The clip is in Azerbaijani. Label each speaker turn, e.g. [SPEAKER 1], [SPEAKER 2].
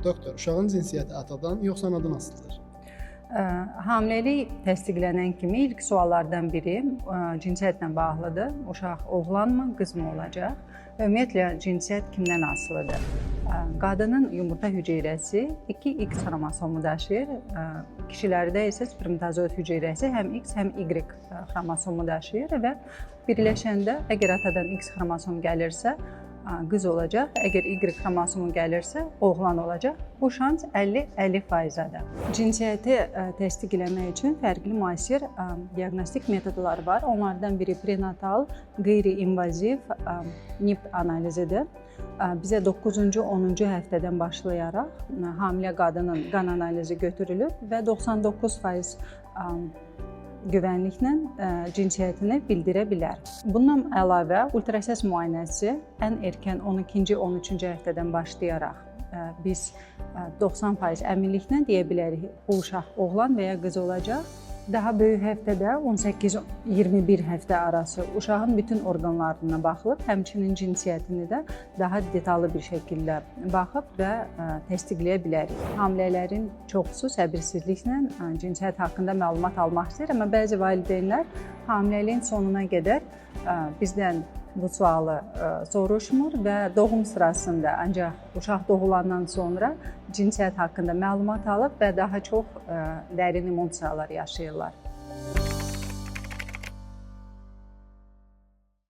[SPEAKER 1] Doktor, uşağın cinsiyyəti atadan yoxsa anadan asılıdır?
[SPEAKER 2] Hamiləlik təsdiqlənən kimi ilk suallardan biri cinsiyyətlə bağlıdır. Uşaq oğlanmı, qızmı olacaq? Və ümumiyyətlə cinsiyyət kimdən asılıdır? Qadının yumurta hüceyrəsi 2X xromosomu daşıyır. Kişilərdə isə spermatozoid hüceyrəsi həm X, həm Y xromosomu daşıyır və birləşəndə əgər atadan X xromosom gəlirsə, qız olacaq. Əgər Y xromosomu gəlirsə, oğlan olacaq. Bu şans 50-50%-dir. Cinsiyyəti təsdiqləmək üçün fərqli müasir diaqnostik metodlar var. Onlardan biri prenatal, qeyri-invaziv NIPT analizidir. Bizə 9-cu, 10-cu həftədən başlayaraq hamilə qadının qan analizi götürülür və 99% güvənliklə cinsiyyətini bildirə bilər. Bundan əlavə ultrasəs müayinəsi ən erkən 12-ci, 13-cü həftədən başlayaraq biz 90% əminliklə deyə bilərik bu uşaq oğlan və ya qız olacaq. Daha böyük həftədə 18-21 həftə arası uşağın bütün orqanlarına baxılıb, həmçinin cinsiyyətini də daha detallı bir şəkildə baxıb və təsdiqləyə bilərik. Hamilələrin çoxusu səbirsizliklə cinsiyyət haqqında məlumat almaq istəyir, amma bəzi valideynlər hamiləliyin sonuna qədər bizdən bu sualı soruşmur və doğum sırasında ancaq uşaq doğulandan sonra cinsiyyət haqqında məlumat alıb və daha çox dərin emosiyalar yaşayırlar.